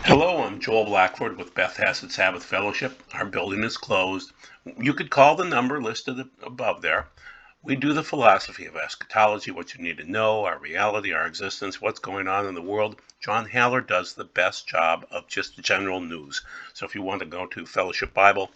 Hello, I'm Joel Blackford with Beth Hassett Sabbath Fellowship. Our building is closed. You could call the number listed above there. We do the philosophy of eschatology, what you need to know, our reality, our existence, what's going on in the world. John Haller does the best job of just general news. So if you want to go to Fellowship Bible,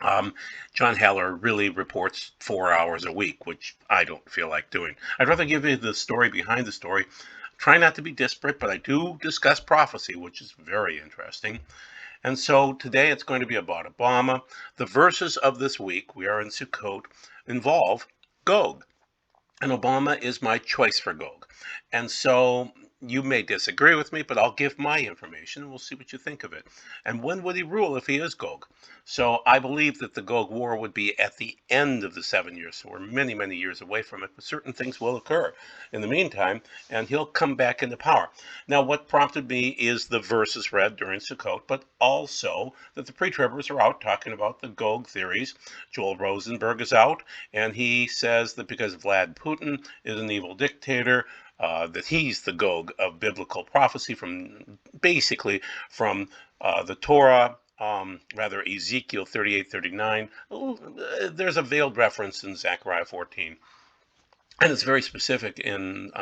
um, John Haller really reports 4 hours a week, which I don't feel like doing. I'd rather give you the story behind the story. Try not to be disparate, but I do discuss prophecy, which is very interesting. And so today it's going to be about Obama. The verses of this week, we are in Sukkot, involve Gog. And Obama is my choice for Gog. And so you may disagree with me, but I'll give my information and we'll see what you think of it. And when would he rule if he is Gog? So I believe that the Gog War would be at the end of the 7 years. So we're many, many years away from it, but certain things will occur in the meantime, and he'll come back into power. Now, what prompted me is the verses read during Sukkot, but also that the Pre-Tribbers are out talking about the Gog theories. Joel Rosenberg is out, and he says that because Vlad Putin is an evil dictator, that he's the Gog of biblical prophecy basically from the Torah, rather Ezekiel 38:39. There's a veiled reference in Zechariah 14. And it's very specific in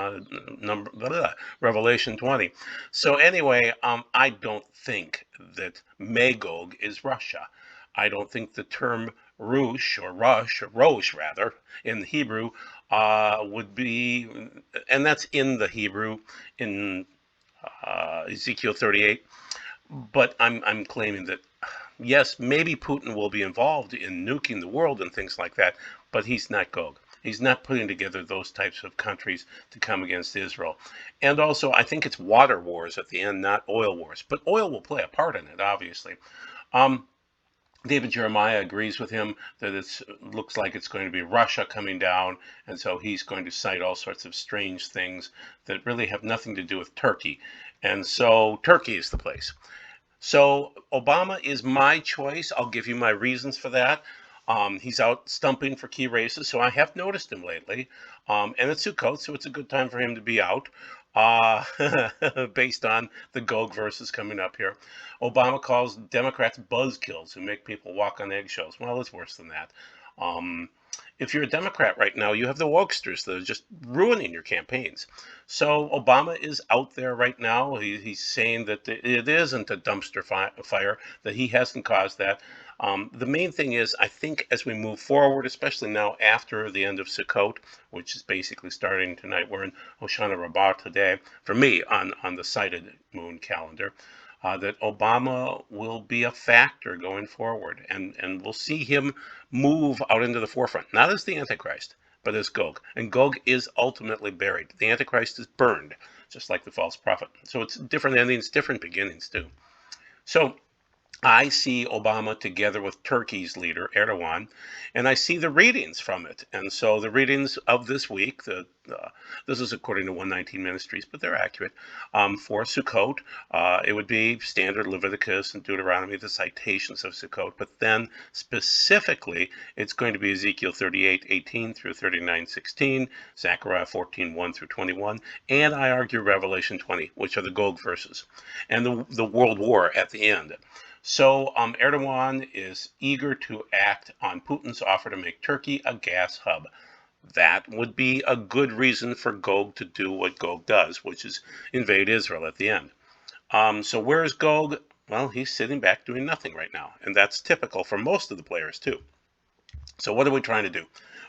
Revelation 20. So anyway, I don't think that Magog is Russia. I don't think the term Rosh rather, in Hebrew, would be, and that's in the Hebrew in Ezekiel 38. But I'm claiming that yes, maybe Putin will be involved in nuking the world and things like that, but he's not Gog. He's not putting together those types of countries to come against Israel. And also, I think it's water wars at the end, not oil wars. But oil will play a part in it, obviously. Um, David Jeremiah agrees with him that it looks like it's going to be Russia coming down, and so he's going to cite all sorts of strange things that really have nothing to do with Turkey. And so Turkey is the place. So Obama is my choice. I'll give you my reasons for that. He's out stumping for key races, so I have noticed him lately. And it's Sukkot, so it's a good time for him to be out. Uh, Based on the Gog verses coming up here. Obama calls Democrats buzzkills who make people walk on eggshells. Well, it's worse than that. Um, if you're a Democrat right now, you have the wokesters that are just ruining your campaigns. So Obama is out there right now. He's saying that it isn't a dumpster fire, that he hasn't caused that. The main thing is, I think as we move forward, especially now after the end of Sukkot, which is basically starting tonight, we're in Hoshana Rabbah today, for me, on the sighted moon calendar, that Obama will be a factor going forward, and we'll see him move out into the forefront, not as the Antichrist, but as Gog. And Gog is ultimately buried. The Antichrist is burned, just like the false prophet. So it's different endings, different beginnings, too. So I see Obama together with Turkey's leader, Erdogan, and I see the readings from it. And so the readings of this week, this is according to 119 Ministries, but they're accurate, for Sukkot, it would be standard Leviticus and Deuteronomy, the citations of Sukkot, but then specifically, it's going to be Ezekiel 38:18 through 39:16, Zechariah 14:1 through 21, and I argue Revelation 20, which are the Gog verses, and the world war at the end. So Erdogan is eager to act on Putin's offer to make Turkey a gas hub. That would be a good reason for Gog to do what Gog does, which is invade Israel at the end. So where is Gog? Well, he's sitting back doing nothing right now, and that's typical for most of the players too. So what are we trying to do?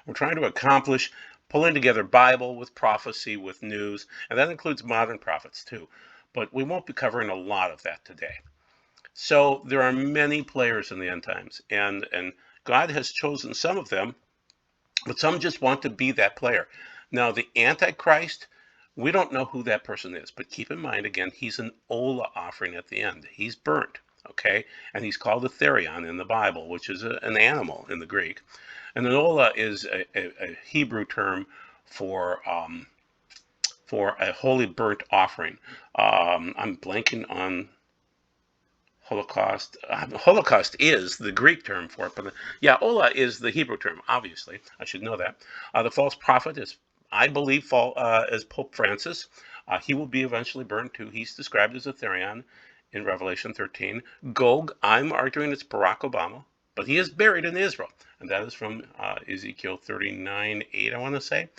We're trying to accomplish pulling together Bible with prophecy with news, and that includes modern prophets too. But we won't be covering a lot of that today. So there are many players in the end times, and God has chosen some of them, but some just want to be that player. Now, the Antichrist, we don't know who that person is, but keep in mind, again, he's an Ola offering at the end. He's burnt, okay? And he's called a therion in the Bible, which is an animal in the Greek. And an Ola is a Hebrew term for a holy burnt offering. I'm blanking on Holocaust. Holocaust is the Greek term for it, but yeah, Ola is the Hebrew term. Obviously, I should know that. The false prophet is, I believe, as Pope Francis. He will be eventually burned too. He's described as a therion, in Revelation 13. Gog, I'm arguing it's Barack Obama, but he is buried in Israel. And that is from Ezekiel 39:8, I want to say.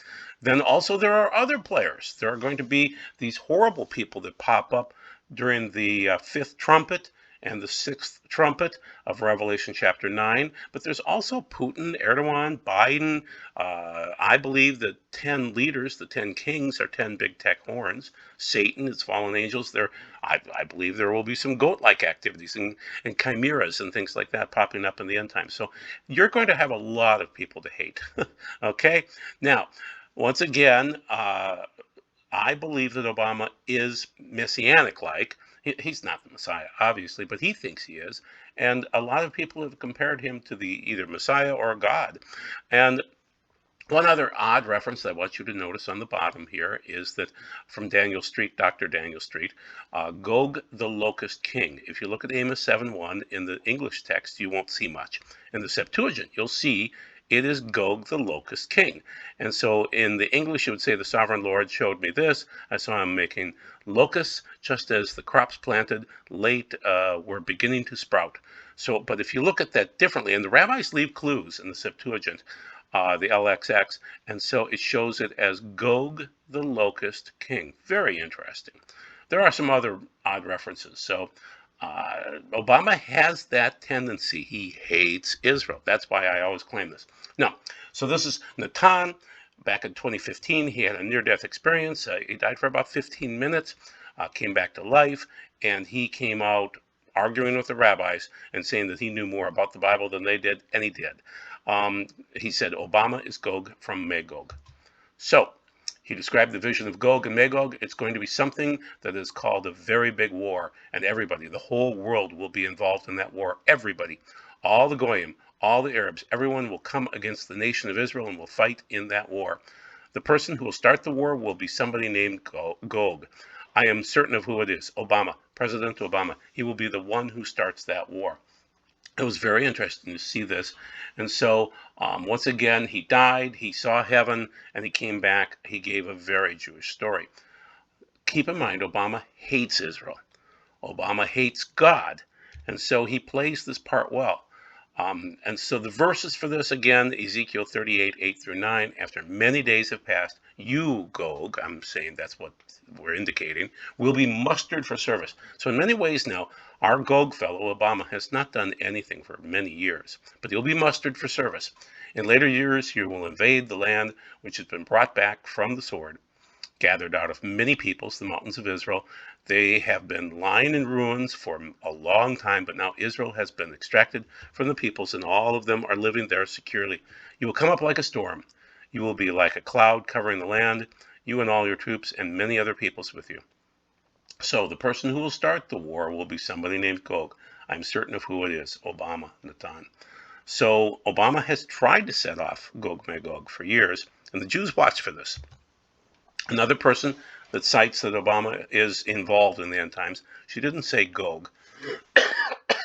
Then also there are other players. There are going to be these horrible people that pop up during the fifth trumpet and the sixth trumpet of Revelation chapter 9. But there's also Putin, Erdogan, Biden. I believe the 10 leaders, the 10 kings, are 10 big tech horns. Satan, its fallen angels. I believe there will be some goat-like activities and chimeras and things like that popping up in the end times. So you're going to have a lot of people to hate. Okay? Now, once again, I believe that Obama is Messianic-like. He's not the Messiah, obviously, but he thinks he is. And a lot of people have compared him to the either Messiah or God. And one other odd reference that I want you to notice on the bottom here is that from Daniel Street, Dr. Daniel Street, Gog the Locust King. If you look at Amos 7:1 in the English text, you won't see much. In the Septuagint, you'll see it is Gog the Locust King. And so in the English, you would say, the sovereign Lord showed me this. I saw him making locusts, just as the crops planted late were beginning to sprout. So, but if you look at that differently, and the rabbis leave clues in the Septuagint, the LXX, and so it shows it as Gog the Locust King. Very interesting. There are some other odd references. So Obama has that tendency. He hates Israel. That's why I always claim this. Now, so this is Nisan. Back in 2015, he had a near-death experience. He died for about 15 minutes, came back to life, and he came out arguing with the rabbis and saying that he knew more about the Bible than they did, and he did. He said Obama is Gog from Magog. So he described the vision of Gog and Magog. It's going to be something that is called a very big war, and everybody, the whole world, will be involved in that war. Everybody, all the Goyim, all the Arabs, everyone will come against the nation of Israel and will fight in that war. The person who will start the war will be somebody named Gog. I am certain of who it is. Obama, President Obama. He will be the one who starts that war. It was very interesting to see this. And so, once again, he died, he saw heaven, and he came back. He gave a very Jewish story. Keep in mind, Obama hates Israel. Obama hates God. And so he plays this part well. And so the verses for this, again, Ezekiel 38:8-9, after many days have passed, you, Gog, I'm saying that's what we're indicating, will be mustered for service. So in many ways now, our Gog fellow, Obama, has not done anything for many years, but he'll be mustered for service. In later years, he will invade the land which has been brought back from the sword, gathered out of many peoples, the mountains of Israel. They have been lying in ruins for a long time, but now Israel has been extracted from the peoples, and all of them are living there securely. You will come up like a storm. You will be like a cloud covering the land, you and all your troops, and many other peoples with you. So the person who will start the war will be somebody named Gog. I'm certain of who it is, Obama, Nisan. So Obama has tried to set off Gog Magog for years, and the Jews watch for this. Another person that cites that Obama is involved in the end times, she didn't say Gog.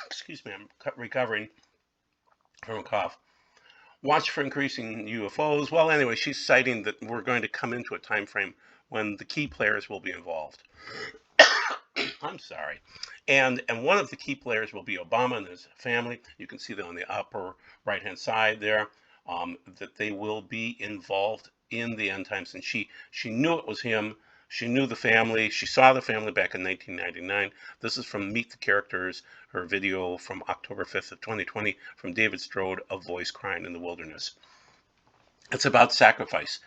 Excuse me, I'm recovering from a cough. Watch for increasing UFOs. Well, anyway, she's citing that we're going to come into a time frame when the key players will be involved. I'm sorry. And one of the key players will be Obama and his family. You can see that on the upper right-hand side there, that they will be involved in the end times. And she knew it was him. She knew the family. She saw the family back in 1999. This is from Meet the Characters, her video from October 5th of 2020 from David Strode, A Voice Crying in the Wilderness. It's about sacrifice.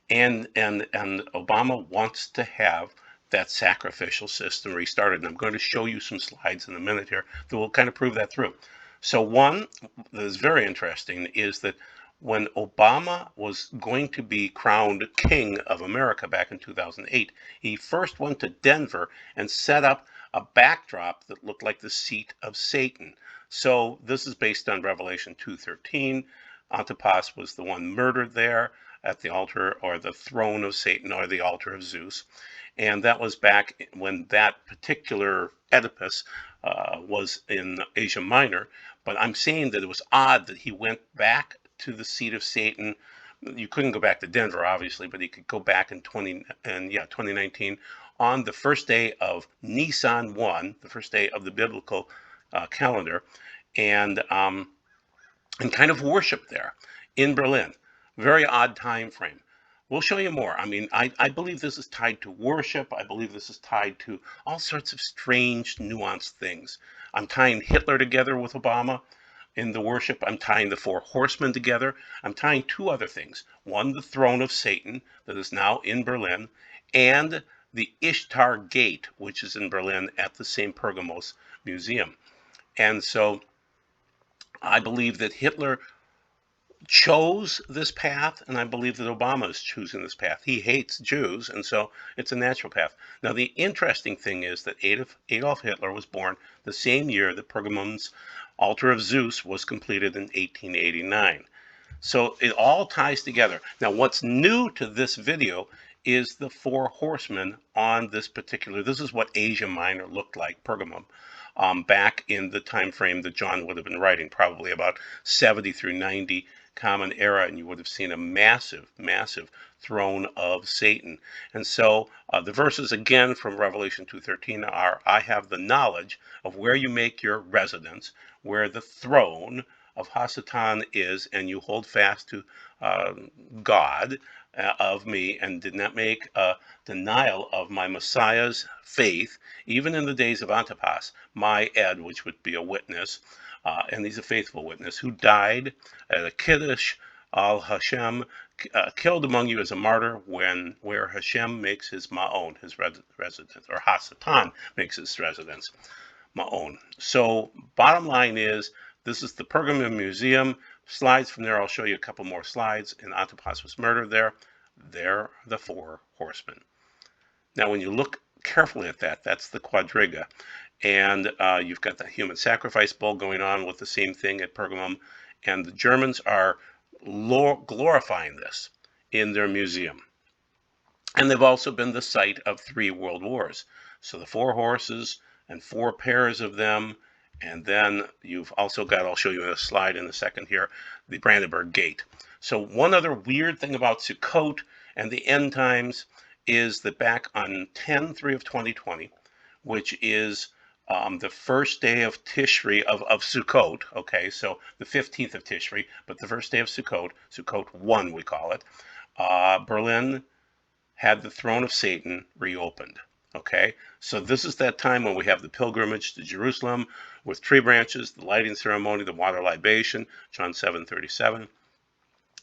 And Obama wants to have that sacrificial system restarted. And I'm going to show you some slides in a minute here that will kind of prove that through. So one that is very interesting is that when Obama was going to be crowned King of America back in 2008, he first went to Denver and set up a backdrop that looked like the seat of Satan. So this is based on Revelation 2:13. Antipas was the one murdered there at the altar or the throne of Satan or the altar of Zeus. And that was back when that particular Oedipus was in Asia Minor. But I'm saying that it was odd that he went back to the seat of Satan. You couldn't go back to Denver, obviously, but he could go back in 2019 on the first day of Nisan 1, the first day of the biblical calendar, and kind of worship there in Berlin. Very odd time frame. We'll show you more. I mean, I believe this is tied to worship. I believe this is tied to all sorts of strange, nuanced things. I'm tying Hitler together with Obama in the worship. I'm tying the four horsemen together. I'm tying two other things. One, the throne of Satan that is now in Berlin, and the Ishtar Gate, which is in Berlin at the same Pergamos Museum. And so I believe that Hitler chose this path, and I believe that Obama is choosing this path. He hates Jews, and so it's a natural path. Now, the interesting thing is that Adolf Hitler was born the same year that Pergamon's altar of Zeus was completed in 1889. So it all ties together. Now, what's new to this video is the four horsemen on this particular, this is what Asia Minor looked like, Pergamum, back in the time frame that John would have been writing, probably about 70 through 90 Common Era, and you would have seen a massive, massive throne of Satan. And so the verses again from Revelation 2:13 are, I have the knowledge of where you make your residence, where the throne of Hasatan is, and you hold fast to God of me, and did not make a denial of my Messiah's faith, even in the days of Antipas, my Ed, which would be a witness, and he's a faithful witness, who died at a Kiddush al Hashem, killed among you as a martyr, where Hashem makes his ma'on, his residence, or Hasatan makes his residence, ma'on. So bottom line is, this is the Pergamum Museum. Slides from there, I'll show you a couple more slides. And Antipas was murdered there. They're the four horsemen. Now, when you look carefully at that, that's the Quadriga. And you've got the human sacrifice bull going on with the same thing at Pergamum. And the Germans are glorifying this in their museum. And they've also been the site of 3 world wars. So the 4 horses and 4 pairs of them. And then you've also got, I'll show you a slide in a second here, the Brandenburg Gate. So one other weird thing about Sukkot and the end times is that back on 10/3 of 2020, which is the first day of Tishri of Sukkot, okay, so the 15th of Tishri, but the first day of Sukkot, Sukkot 1 we call it, Berlin had the throne of Satan reopened. Okay, so this is that time when we have the pilgrimage to Jerusalem with tree branches, the lighting ceremony, the water libation, John 7:37,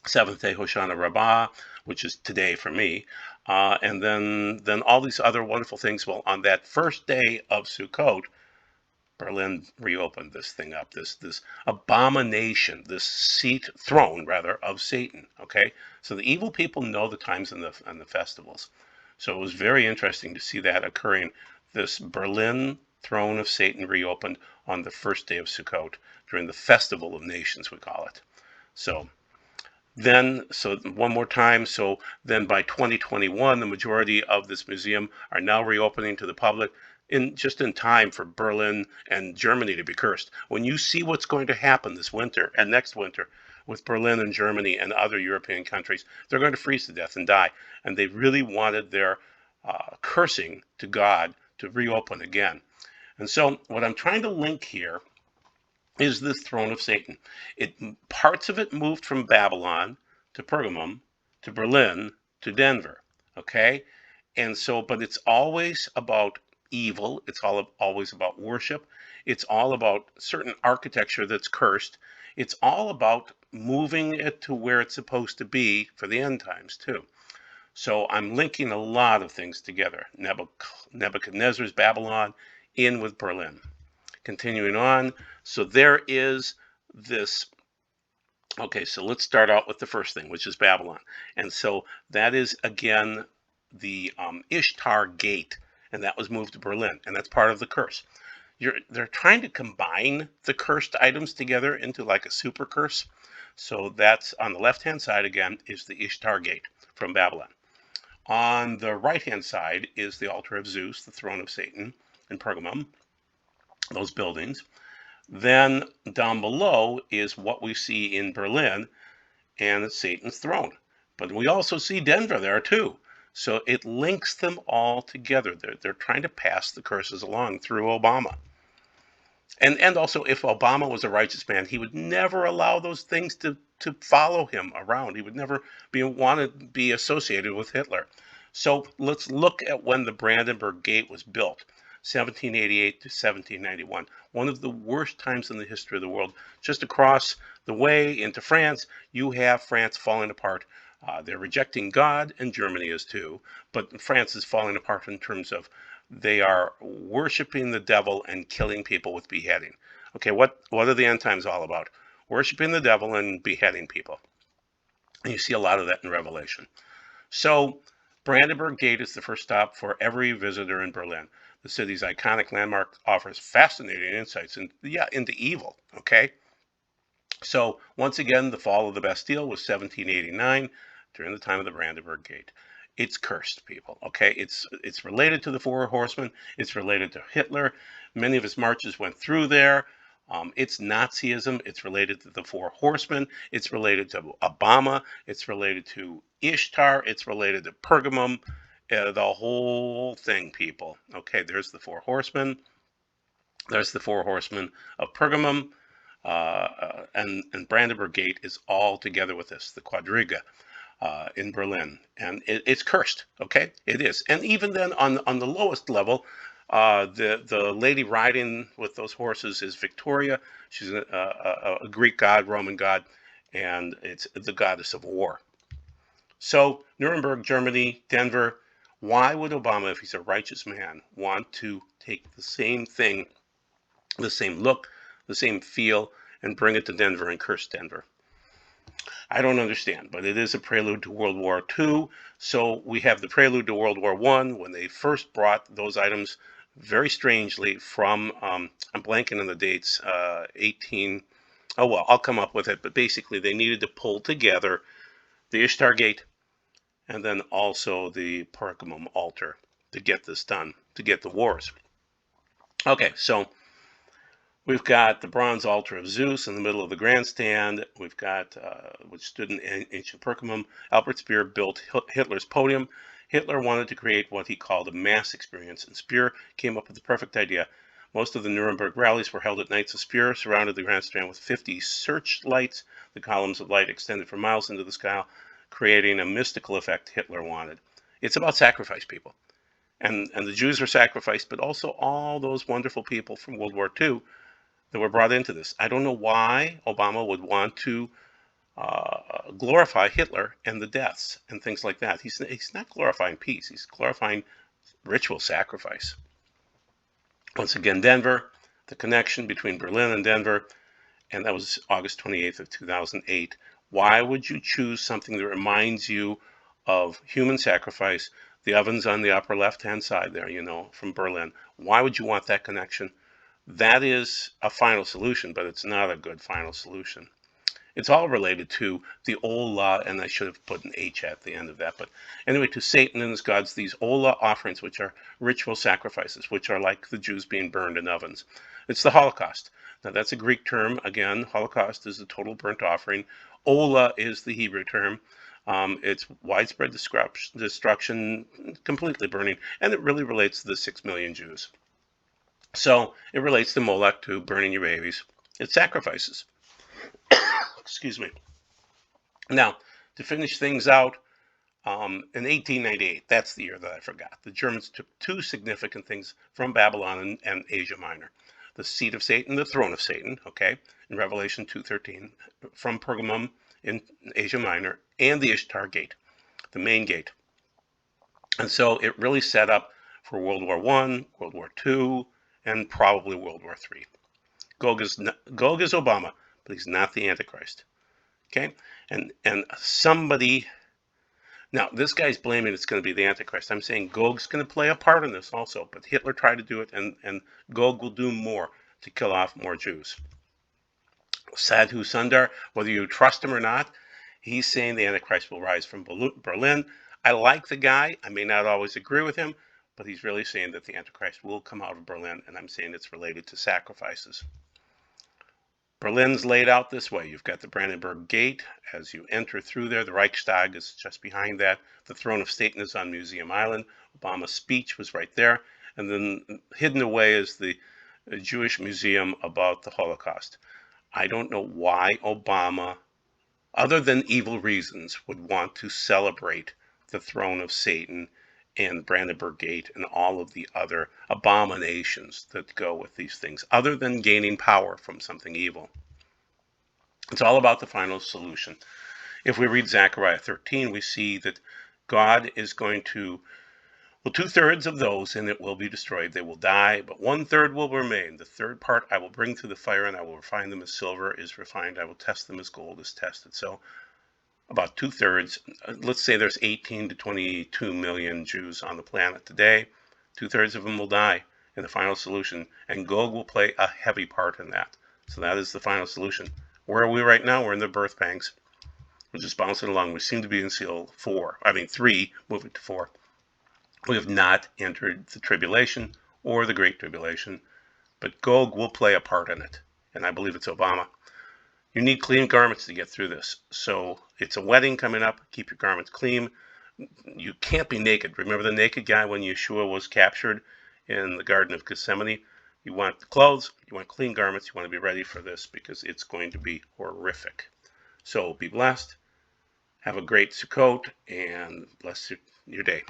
Seventh day Hoshana Rabbah, which is today for me, and then all these other wonderful things. Well, on that first day of Sukkot, Berlin reopened this thing up, this abomination, this throne rather of Satan. Okay, so the evil people know the times and the festivals. So it was very interesting to see that occurring. This Berlin throne of Satan reopened on the first day of Sukkot during the Festival of Nations, we call it. So one more time, so then by 2021, the majority of this museum are now reopening to the public just in time for Berlin and Germany to be cursed. When you see what's going to happen this winter and next winter with Berlin and Germany and other European countries, they're going to freeze to death and die. And they really wanted their cursing to God to reopen again. And so what I'm trying to link here is this throne of Satan. Parts of it moved from Babylon to Pergamum to Berlin to Denver. Okay? And so, but it's always about evil. It's always about worship. It's all about certain architecture that's cursed. It's all about moving it to where it's supposed to be for the end times too. So I'm linking a lot of things together. Nebuchadnezzar's Babylon in with Berlin. Continuing on, so there is this, okay, so let's start out with the first thing, which is Babylon. And so that is, again, the Ishtar Gate, and that was moved to Berlin, and that's part of the curse. They're trying to combine the cursed items together into like a super curse. So that's on the left-hand side, again, is the Ishtar Gate from Babylon. On the right-hand side is the altar of Zeus, the throne of Satan in Pergamum, those buildings. Then down below is what we see in Berlin, and it's Satan's throne. But we also see Denver there too. So it links them all together. They're trying to pass the curses along through Obama. And also, if Obama was a righteous man, he would never allow those things to follow him around. He would never want to be associated with Hitler. So let's look at when the Brandenburg Gate was built, 1788 to 1791. One of the worst times in the history of the world. Just across the way into France, you have France falling apart. They're rejecting God, and Germany is too. But France is falling apart in terms of they are worshiping the devil and killing people with beheading. Okay, what are the end times all about? Worshiping the devil and beheading people. And you see a lot of that in Revelation. So Brandenburg Gate is the first stop for every visitor in Berlin. The city's iconic landmark offers fascinating insights into evil. Okay, so once again, the fall of the Bastille was 1789, during the time of the Brandenburg Gate. It's cursed, people. Okay, it's related to the Four Horsemen. It's related to Hitler. Many of his marches went through there. It's Nazism. It's related to the Four Horsemen. It's related to Obama. It's related to Ishtar. It's related to Pergamum. The whole thing, people. Okay, there's the Four Horsemen. There's the Four Horsemen of Pergamum. And Brandenburg Gate is all together with this, the Quadriga in Berlin, and it's cursed. Okay, it is. And even then, on the lowest level, the lady riding with those horses is Victoria. She's a Greek god, Roman god, and it's the goddess of war. So Nuremberg, Germany, Denver. Why would Obama, if he's a righteous man, want to take the same thing, the same look, the same feel, and bring it to Denver and curse Denver? I don't understand, but it is a prelude to World War II. So we have the prelude to World War I, when they first brought those items very strangely from, I'm blanking on the dates, 18, oh well, I'll come up with it, but basically they needed to pull together the Ishtar Gate and then also the Pergamum altar to get this done, to get the wars. Okay, so we've got the bronze altar of Zeus in the middle of the grandstand. We've got, which stood in ancient Pergamum. Albert Speer built Hitler's podium. Hitler wanted to create what he called a mass experience, and Speer came up with the perfect idea. Most of the Nuremberg rallies were held at night, so Speer surrounded the grandstand with 50 searchlights. The columns of light extended for miles into the sky, creating a mystical effect Hitler wanted. It's about sacrifice, people. And the Jews were sacrificed, but also all those wonderful people from World War II that were brought into this. I don't know why Obama would want to glorify Hitler and the deaths and things like that. He's not glorifying peace. He's glorifying ritual sacrifice. Once again, Denver, the connection between Berlin and Denver, and that was August 28th of 2008. Why would you choose something that reminds you of human sacrifice? The oven's on the upper left-hand side there, from Berlin. Why would you want that connection? That is a final solution, but it's not a good final solution. It's all related to the Ola, and I should have put an H at the end of that. But anyway, to Satan and his gods, these Ola offerings, which are ritual sacrifices, which are like the Jews being burned in ovens. It's the Holocaust. Now, that's a Greek term. Again, Holocaust is the total burnt offering. Ola is the Hebrew term. It's widespread destruction, completely burning, and it really relates to the 6 million Jews. So it relates to Moloch, to burning your babies. It's sacrifices. Excuse me. Now, to finish things out, in 1898, that's the year that I forgot, the Germans took two significant things from Babylon and Asia Minor. The seat of Satan, the throne of Satan, okay, in Revelation 2:13, from Pergamum in Asia Minor, and the Ishtar Gate, the main gate. And so it really set up for World War I, World War II, and probably World War III. Gog is Obama, but he's not the Antichrist. Okay, and somebody, now this guy's blaming it's going to be the Antichrist. I'm saying Gog's going to play a part in this also, but Hitler tried to do it, and Gog will do more to kill off more Jews. Sadhu Sundar, whether you trust him or not, he's saying the Antichrist will rise from Berlin. I like the guy. I may not always agree with him, but he's really saying that the Antichrist will come out of Berlin, and I'm saying it's related to sacrifices. Berlin's laid out this way. You've got the Brandenburg Gate. As you enter through there, the Reichstag is just behind that. The throne of Satan is on Museum Island. Obama's speech was right there. And then hidden away is the Jewish Museum about the Holocaust. I don't know why Obama, other than evil reasons, would want to celebrate the throne of Satan and Brandenburg Gate and all of the other abominations that go with these things, other than gaining power from something evil. It's all about the final solution. If we read Zechariah 13, we see that God is going to, well, 2/3 of those in it will be destroyed. They will die, but 1/3 will remain. The third part I will bring through the fire, and I will refine them as silver is refined. I will test them as gold is tested. So about 2/3, let's say there's 18 to 22 million Jews on the planet today. 2/3 of them will die in the final solution, and Gog will play a heavy part in that. So that is the final solution. Where are we right now? We're in the birth pangs. We're just bouncing along. We seem to be in seal 3, moving to 4. We have not entered the tribulation or the Great Tribulation, but Gog will play a part in it, and I believe it's Obama. You need clean garments to get through this. So it's a wedding coming up. Keep your garments clean. You can't be naked. Remember the naked guy when Yeshua was captured in the Garden of Gethsemane? You want the clothes, you want clean garments, you want to be ready for this because it's going to be horrific. So be blessed. Have a great Sukkot and bless your day.